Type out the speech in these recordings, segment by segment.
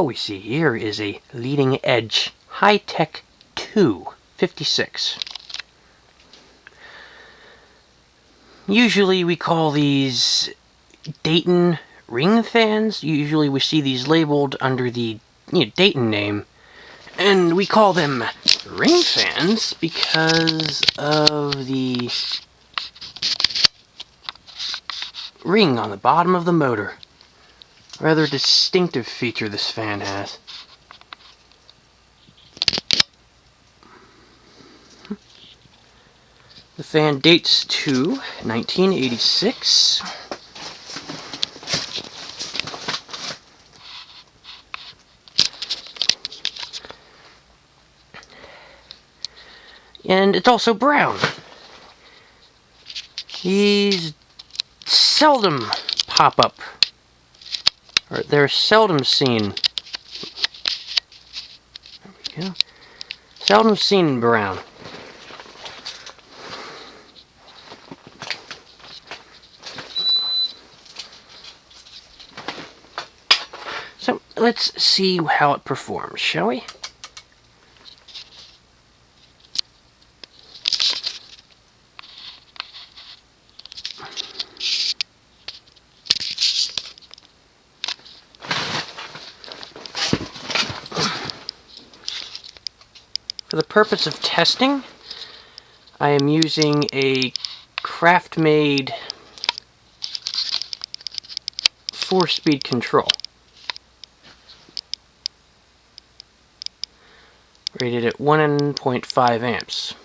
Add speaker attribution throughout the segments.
Speaker 1: What we see here is a leading edge high-tech 256. Usually we call these Dayton ring fans. Usually we see these labeled under the Dayton name. And we call them ring fans because of the ring on the bottom of the motor. Rather distinctive feature this fan has. The fan dates to 1986. And it's also brown. These seldom pop up. Or they're seldom seen. There we go. Seldom seen brown. So let's see how it performs, shall we? For the purpose of testing, I am using a craft-made 4-speed control. Rated at 1.5 amps.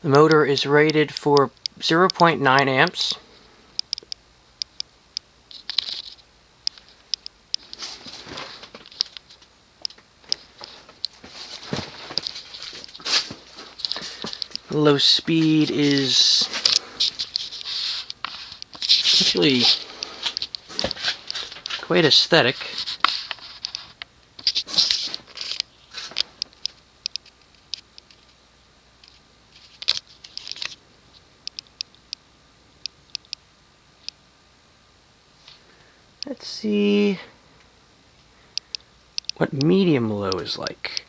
Speaker 1: The motor is rated for 0.9 amps. Low speed is actually quite aesthetic. Let's see what medium low is like.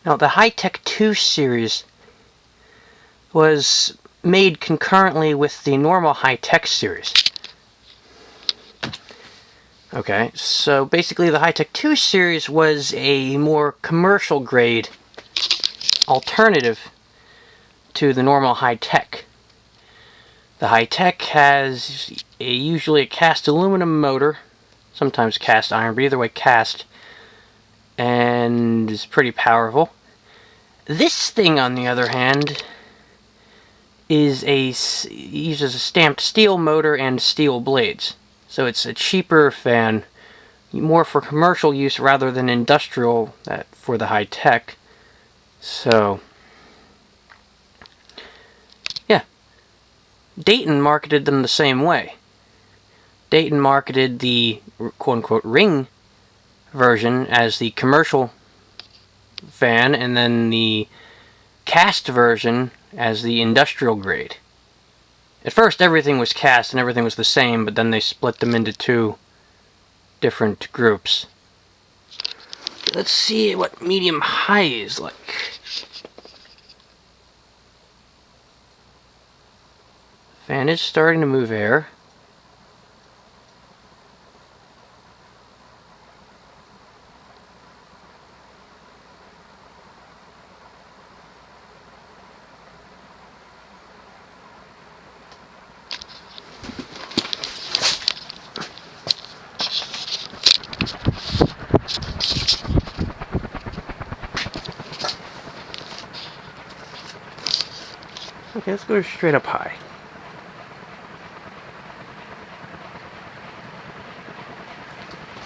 Speaker 1: Now, the High-Tech 2 series was made concurrently with the normal High-Tech series. Okay, so basically the High-Tech 2 series was a more commercial grade alternative to the normal High-Tech. The High-Tech has usually a cast aluminum motor, sometimes cast iron, but either way cast, and is pretty powerful. This thing, on the other hand, uses a stamped steel motor and steel blades. So it's a cheaper fan, more for commercial use rather than industrial for the High-Tech. So, yeah. Dayton marketed them the same way. Dayton marketed the quote-unquote ring version as the commercial fan, and then the cast version as the industrial grade. At first everything was cast and everything was the same, but then they split them into two different groups. Let's see what medium high is like. Fan is starting to move air. Okay, let's go straight up high.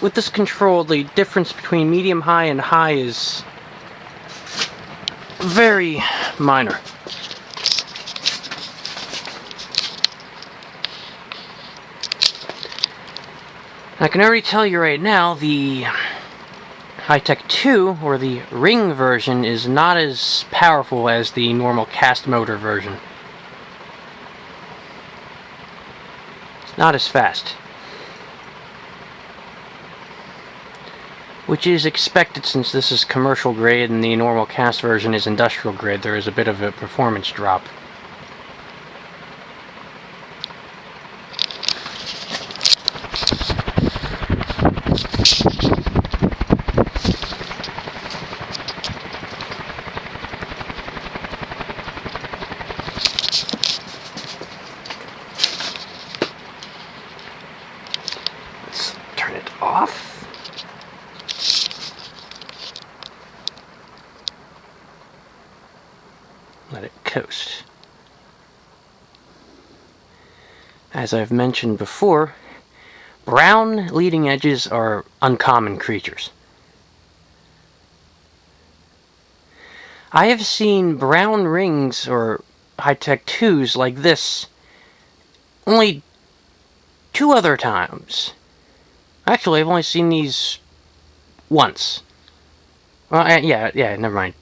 Speaker 1: with this control, the difference between medium high and high is very minor. I can already tell you right now, the High-Tech 2, or the ring version, is not as powerful as the normal cast motor version. It's not as fast. Which is expected since this is commercial grade and the normal cast version is industrial grade. There is a bit of a performance drop. Let's turn it off. Let it coast. As I've mentioned before, brown leading edges are uncommon creatures. I have seen brown rings or High-Tech 2s like this only 2 other times. Actually, I've only seen these once. Well, yeah, never mind.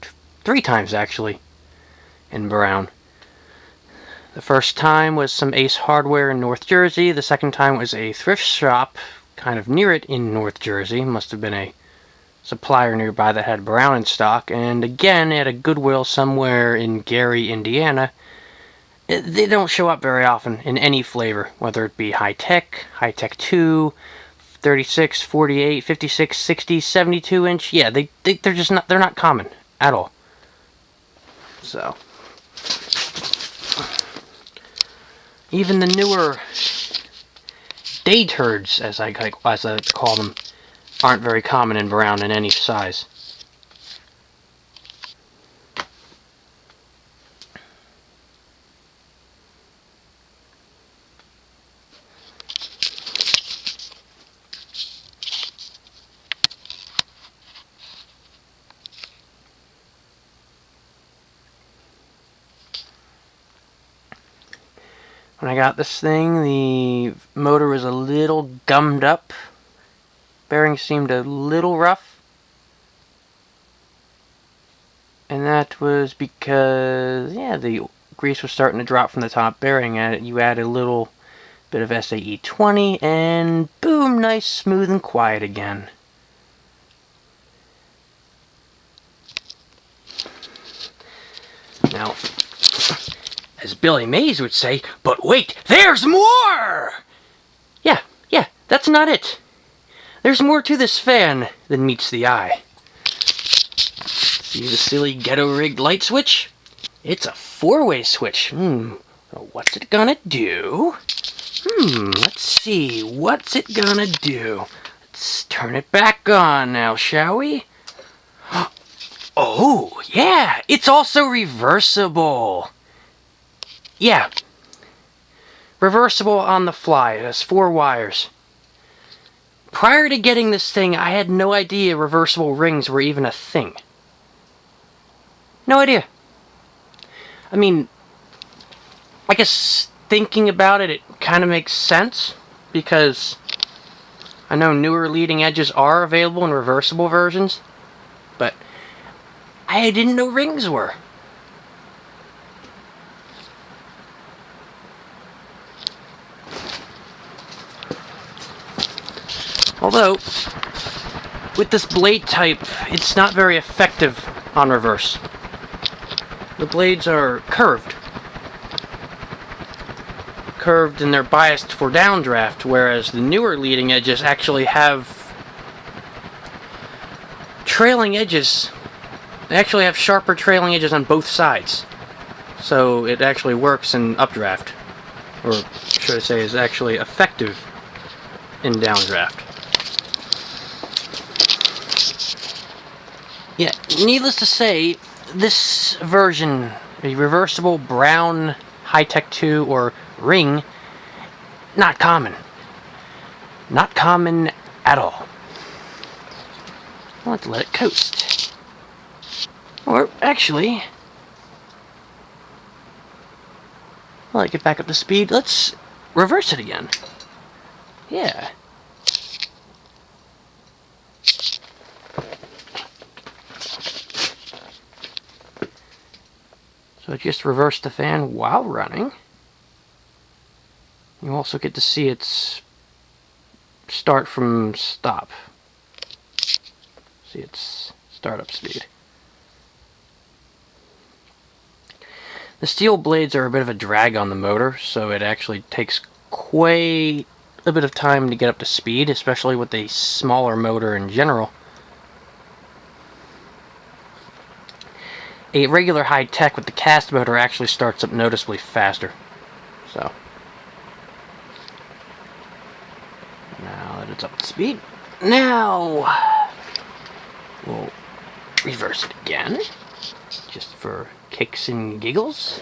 Speaker 1: 3 times, actually, in brown. The first time was some Ace Hardware in North Jersey. The second time was a thrift shop kind of near it in North Jersey. Must have been a supplier nearby that had brown in stock. And again, at a Goodwill somewhere in Gary, Indiana. They don't show up very often in any flavor, whether it be High-Tech, High-Tech 2, 36, 48, 56, 60, 72 inch. Yeah, they're just not, they're not common at all. So, even the newer day turds, as I call them, aren't very common in brown in any size. When I got this thing, the motor was a little gummed up. Bearings seemed a little rough. And that was because, yeah, the grease was starting to drop from the top bearing. You add a little bit of SAE 20, and boom, nice, smooth, and quiet again. Now, as Billy Mays would say, but wait, there's more! Yeah, that's not it. There's more to this fan than meets the eye. See the silly ghetto-rigged light switch? It's a 4-way switch. What's it gonna do? Let's see. What's it gonna do? Let's turn it back on now, shall we? Oh, yeah! It's also reversible! Yeah. Reversible on the fly. It has 4 wires. Prior to getting this thing, I had no idea reversible rings were even a thing. No idea. I mean, I guess thinking about it, it kind of makes sense, because I know newer leading edges are available in reversible versions, but I didn't know rings were. Although, with this blade type, it's not very effective on reverse. The blades are curved. Curved and they're biased for downdraft, whereas the newer leading edges actually have trailing edges. They actually have sharper trailing edges on both sides. So it actually works in updraft. Or should I say is actually effective in downdraft. Yeah, needless to say, this version, a reversible brown High-Tech 2 or ring, not common. Not common at all. I want to let it coast. Or, actually, while I get back up to speed, let's reverse it again. Yeah. So just reverse the fan while running. You also get to see its start from stop. See its startup speed. The steel blades are a bit of a drag on the motor, so it actually takes quite a bit of time to get up to speed, especially with a smaller motor in general. A regular high-tech with the cast motor actually starts up noticeably faster. So, now that it's up to speed, now we'll reverse it again, just for kicks and giggles.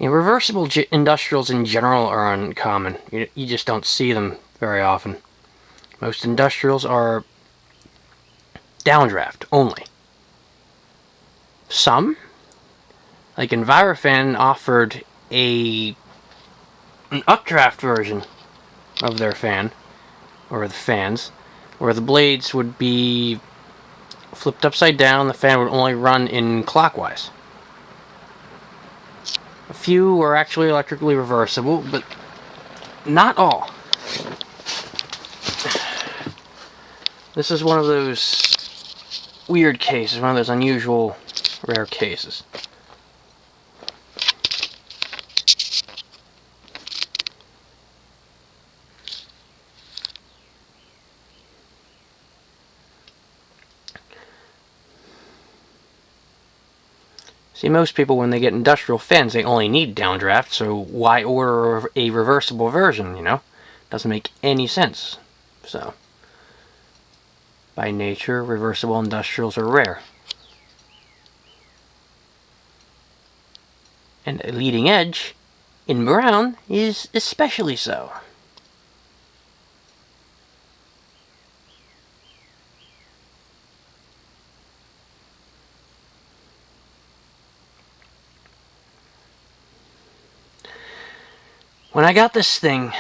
Speaker 1: Reversible industrials in general are uncommon. You just don't see them very often. Most industrials are downdraft only. Some, like Envirofan, offered an updraft version of their fan, or the fans, where the blades would be flipped upside down. The fan would only run in clockwise. A few were actually electrically reversible, but not all. This is one of those weird cases, one of those unusual, rare cases. See, most people, when they get industrial fans, they only need downdraft, so why order a reversible version, you know? Doesn't make any sense. So, by nature, reversible industrials are rare. And a leading edge, in brown, is especially so. When I got this thing,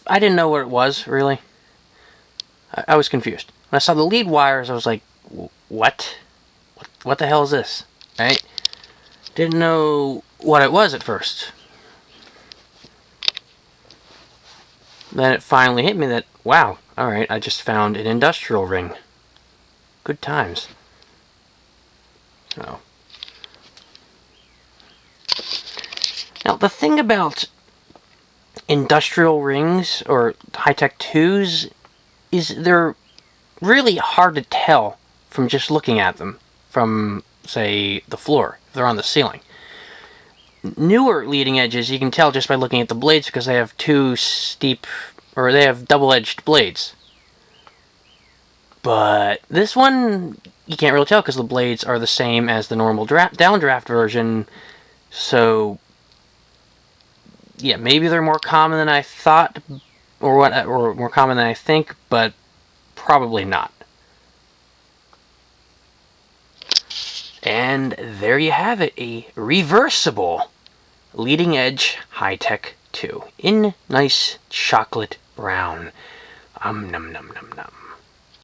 Speaker 1: I didn't know what it was, really. I was confused. When I saw the lead wires, I was like, what? What the hell is this? Right? Didn't know what it was at first. Then it finally hit me that, wow, alright, I just found an industrial ring. Good times. So. Now, the thing about industrial rings, or high-tech 2s, is they're really hard to tell from just looking at them from, say, the floor, if they're on the ceiling. Newer leading edges, you can tell just by looking at the blades because they have they have double-edged blades. But this one, you can't really tell because the blades are the same as the normal downdraft version, so yeah, maybe they're more common than I thought, or more common than I think, but probably not. And there you have it, a reversible leading edge high-tech 2 in nice chocolate brown. Num num num num.